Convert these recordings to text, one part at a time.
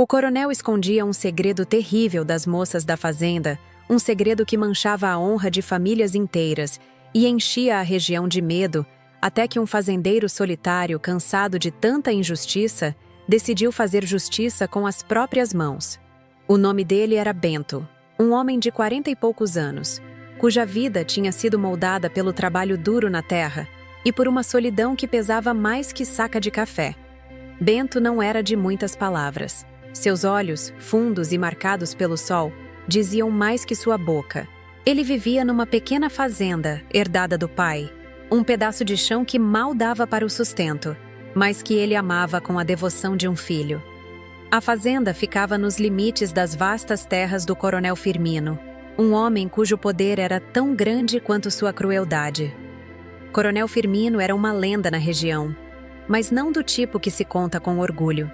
O coronel escondia um segredo terrível das moças da fazenda, um segredo que manchava a honra de famílias inteiras e enchia a região de medo, até que um fazendeiro solitário, cansado de tanta injustiça, decidiu fazer justiça com as próprias mãos. O nome dele era Bento, um homem de 40 e poucos anos, cuja vida tinha sido moldada pelo trabalho duro na terra e por uma solidão que pesava mais que saca de café. Bento não era de muitas palavras. Seus olhos, fundos e marcados pelo sol, diziam mais que sua boca. Ele vivia numa pequena fazenda, herdada do pai, um pedaço de chão que mal dava para o sustento, mas que ele amava com a devoção de um filho. A fazenda ficava nos limites das vastas terras do Coronel Firmino, um homem cujo poder era tão grande quanto sua crueldade. Coronel Firmino era uma lenda na região, mas não do tipo que se conta com orgulho.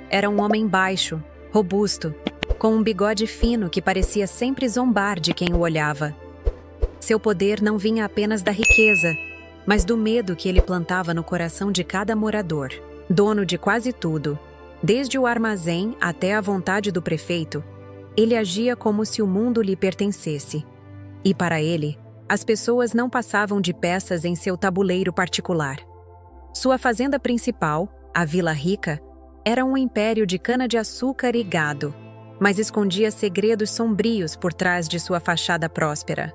Era um homem baixo, robusto, com um bigode fino que parecia sempre zombar de quem o olhava. Seu poder não vinha apenas da riqueza, mas do medo que ele plantava no coração de cada morador. Dono de quase tudo, desde o armazém até a vontade do prefeito, ele agia como se o mundo lhe pertencesse. E para ele, as pessoas não passavam de peças em seu tabuleiro particular. Sua fazenda principal, a Vila Rica, era um império de cana-de-açúcar e gado, mas escondia segredos sombrios por trás de sua fachada próspera.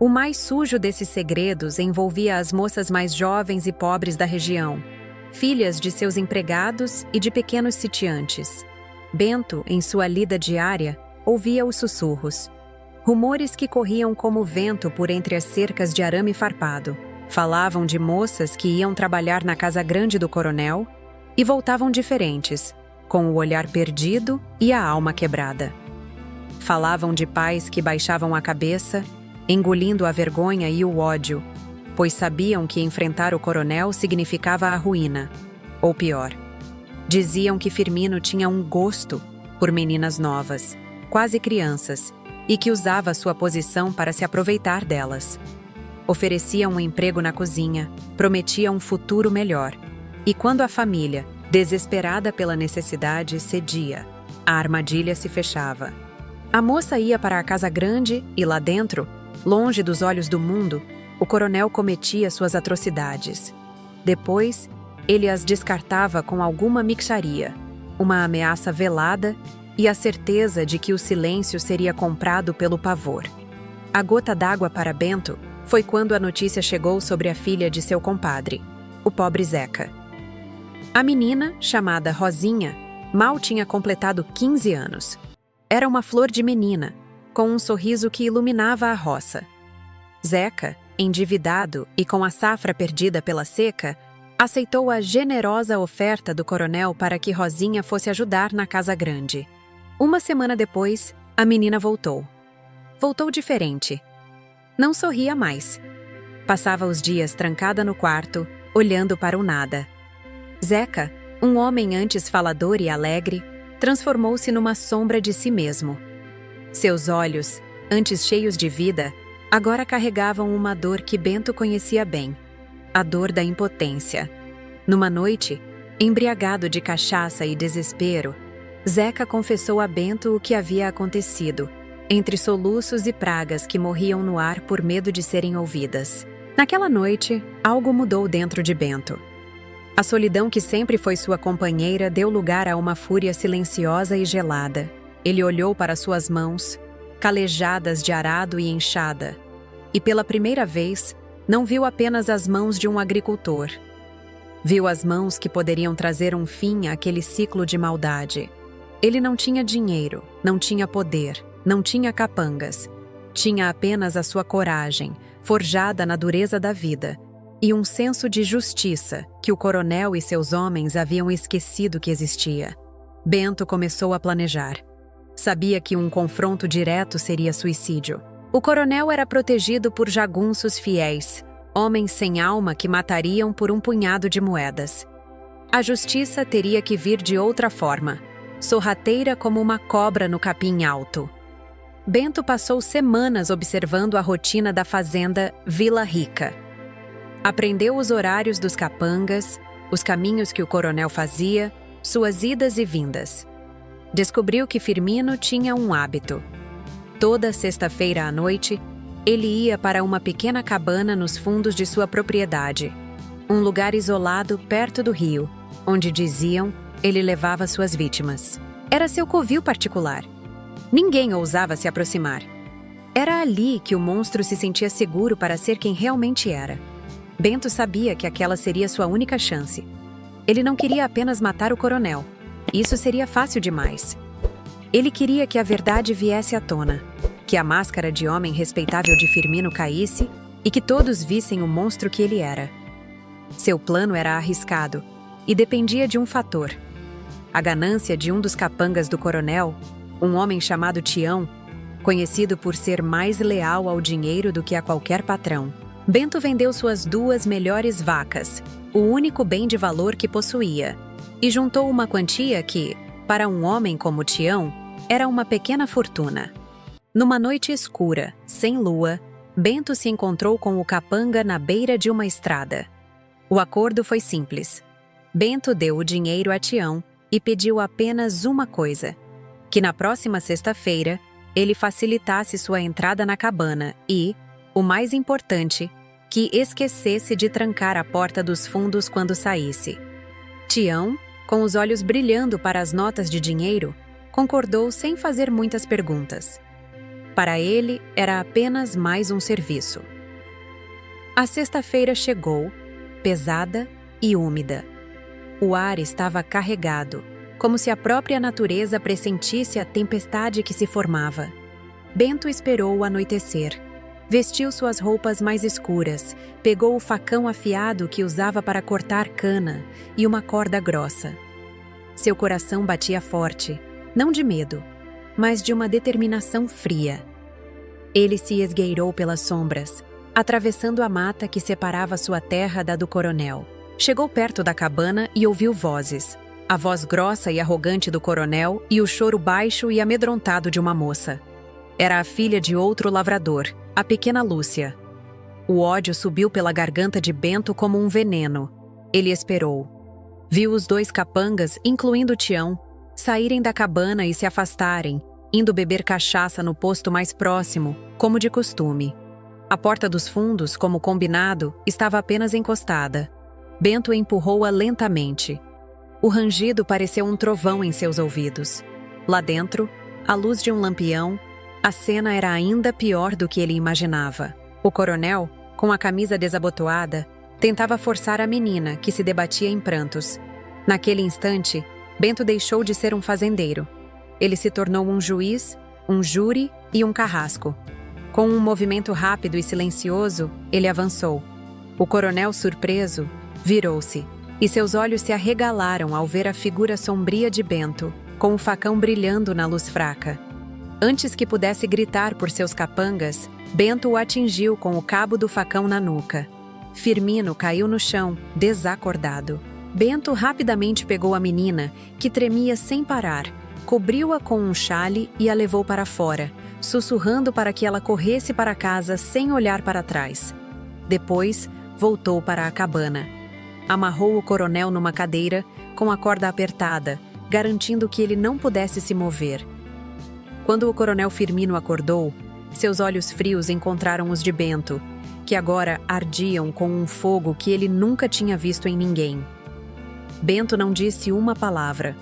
O mais sujo desses segredos envolvia as moças mais jovens e pobres da região, filhas de seus empregados e de pequenos sitiantes. Bento, em sua lida diária, ouvia os sussurros. Rumores que corriam como vento por entre as cercas de arame farpado. Falavam de moças que iam trabalhar na casa grande do coronel e voltavam diferentes, com o olhar perdido e a alma quebrada. Falavam de pais que baixavam a cabeça, engolindo a vergonha e o ódio, pois sabiam que enfrentar o coronel significava a ruína, ou pior. Diziam que Firmino tinha um gosto por meninas novas, quase crianças, e que usava sua posição para se aproveitar delas. Oferecia um emprego na cozinha, prometia um futuro melhor. E quando a família, desesperada pela necessidade, cedia, a armadilha se fechava. A moça ia para a casa grande e lá dentro, longe dos olhos do mundo, o coronel cometia suas atrocidades. Depois, ele as descartava com alguma mixaria, uma ameaça velada e a certeza de que o silêncio seria comprado pelo pavor. A gota d'água para Bento foi quando a notícia chegou sobre a filha de seu compadre, o pobre Zeca. A menina, chamada Rosinha, mal tinha completado 15 anos. Era uma flor de menina, com um sorriso que iluminava a roça. Zeca, endividado e com a safra perdida pela seca, aceitou a generosa oferta do coronel para que Rosinha fosse ajudar na casa grande. Uma semana depois, a menina voltou. Voltou diferente. Não sorria mais. Passava os dias trancada no quarto, olhando para o nada. Zeca, um homem antes falador e alegre, transformou-se numa sombra de si mesmo. Seus olhos, antes cheios de vida, agora carregavam uma dor que Bento conhecia bem, a dor da impotência. Numa noite, embriagado de cachaça e desespero, Zeca confessou a Bento o que havia acontecido, entre soluços e pragas que morriam no ar por medo de serem ouvidas. Naquela noite, algo mudou dentro de Bento. A solidão que sempre foi sua companheira deu lugar a uma fúria silenciosa e gelada. Ele olhou para suas mãos, calejadas de arado e enxada, e pela primeira vez, não viu apenas as mãos de um agricultor. Viu as mãos que poderiam trazer um fim àquele ciclo de maldade. Ele não tinha dinheiro, não tinha poder, não tinha capangas. Tinha apenas a sua coragem, forjada na dureza da vida, e um senso de justiça que o coronel e seus homens haviam esquecido que existia. Bento começou a planejar. Sabia que um confronto direto seria suicídio. O coronel era protegido por jagunços fiéis, homens sem alma que matariam por um punhado de moedas. A justiça teria que vir de outra forma, sorrateira como uma cobra no capim alto. Bento passou semanas observando a rotina da fazenda Vila Rica. Aprendeu os horários dos capangas, os caminhos que o coronel fazia, suas idas e vindas. Descobriu que Firmino tinha um hábito. Toda sexta-feira à noite, ele ia para uma pequena cabana nos fundos de sua propriedade, um lugar isolado perto do rio, onde diziam ele levava suas vítimas. Era seu covil particular. Ninguém ousava se aproximar. Era ali que o monstro se sentia seguro para ser quem realmente era. Bento sabia que aquela seria sua única chance. Ele não queria apenas matar o coronel. Isso seria fácil demais. Ele queria que a verdade viesse à tona, que a máscara de homem respeitável de Firmino caísse e que todos vissem o monstro que ele era. Seu plano era arriscado e dependia de um fator: a ganância de um dos capangas do coronel, um homem chamado Tião, conhecido por ser mais leal ao dinheiro do que a qualquer patrão. Bento vendeu suas 2 melhores vacas, o único bem de valor que possuía, e juntou uma quantia que, para um homem como Tião, era uma pequena fortuna. Numa noite escura, sem lua, Bento se encontrou com o capanga na beira de uma estrada. O acordo foi simples. Bento deu o dinheiro a Tião e pediu apenas uma coisa: que na próxima sexta-feira ele facilitasse sua entrada na cabana e, o mais importante, que esquecesse de trancar a porta dos fundos quando saísse. Tião, com os olhos brilhando para as notas de dinheiro, concordou sem fazer muitas perguntas. Para ele, era apenas mais um serviço. A sexta-feira chegou, pesada e úmida. O ar estava carregado, como se a própria natureza pressentisse a tempestade que se formava. Bento esperou o anoitecer. Vestiu suas roupas mais escuras, pegou o facão afiado que usava para cortar cana e uma corda grossa. Seu coração batia forte, não de medo, mas de uma determinação fria. Ele se esgueirou pelas sombras, atravessando a mata que separava sua terra da do coronel. Chegou perto da cabana e ouviu vozes. A voz grossa e arrogante do coronel e o choro baixo e amedrontado de uma moça. Era a filha de outro lavrador, a pequena Lúcia. O ódio subiu pela garganta de Bento como um veneno. Ele esperou. Viu os 2 capangas, incluindo Tião, saírem da cabana e se afastarem, indo beber cachaça no posto mais próximo, como de costume. A porta dos fundos, como combinado, estava apenas encostada. Bento empurrou-a lentamente. O rangido pareceu um trovão em seus ouvidos. Lá dentro, à luz de um lampião, a cena era ainda pior do que ele imaginava. O coronel, com a camisa desabotoada, tentava forçar a menina, que se debatia em prantos. Naquele instante, Bento deixou de ser um fazendeiro. Ele se tornou um juiz, um júri e um carrasco. Com um movimento rápido e silencioso, ele avançou. O coronel, surpreso, virou-se, e seus olhos se arregalaram ao ver a figura sombria de Bento, com o facão brilhando na luz fraca. Antes que pudesse gritar por seus capangas, Bento o atingiu com o cabo do facão na nuca. Firmino caiu no chão, desacordado. Bento rapidamente pegou a menina, que tremia sem parar, cobriu-a com um xale e a levou para fora, sussurrando para que ela corresse para casa sem olhar para trás. Depois, voltou para a cabana. Amarrou o coronel numa cadeira, com a corda apertada, garantindo que ele não pudesse se mover. Quando o coronel Firmino acordou, seus olhos frios encontraram os de Bento, que agora ardiam com um fogo que ele nunca tinha visto em ninguém. Bento não disse uma palavra.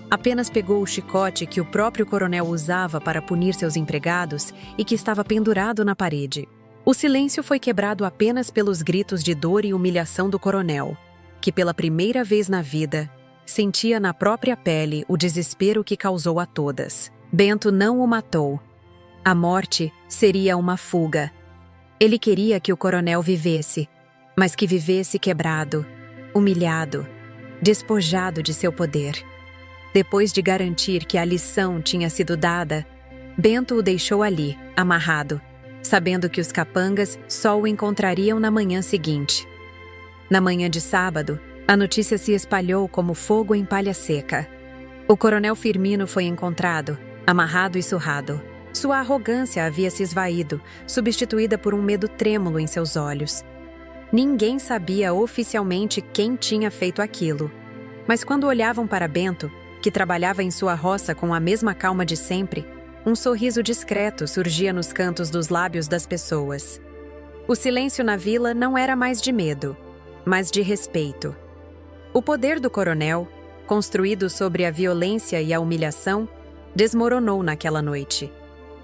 Apenas pegou o chicote que o próprio coronel usava para punir seus empregados e que estava pendurado na parede. O silêncio foi quebrado apenas pelos gritos de dor e humilhação do coronel, que pela primeira vez na vida sentia na própria pele o desespero que causou a todas. Bento não o matou. A morte seria uma fuga. Ele queria que o coronel vivesse, mas que vivesse quebrado, humilhado, despojado de seu poder. Depois de garantir que a lição tinha sido dada, Bento o deixou ali, amarrado, sabendo que os capangas só o encontrariam na manhã seguinte. Na manhã de sábado, a notícia se espalhou como fogo em palha seca. O coronel Firmino foi encontrado, amarrado e surrado. Sua arrogância havia se esvaído, substituída por um medo trêmulo em seus olhos. Ninguém sabia oficialmente quem tinha feito aquilo. Mas quando olhavam para Bento, que trabalhava em sua roça com a mesma calma de sempre, um sorriso discreto surgia nos cantos dos lábios das pessoas. O silêncio na vila não era mais de medo, mas de respeito. O poder do coronel, construído sobre a violência e a humilhação, desmoronou naquela noite.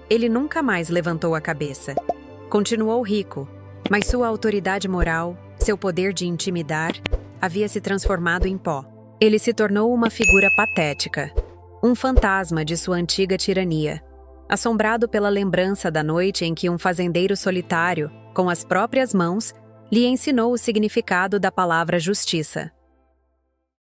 Ele nunca mais levantou a cabeça. Continuou rico, mas sua autoridade moral, seu poder de intimidar, havia se transformado em pó. Ele se tornou uma figura patética, um fantasma de sua antiga tirania, assombrado pela lembrança da noite em que um fazendeiro solitário, com as próprias mãos, lhe ensinou o significado da palavra justiça.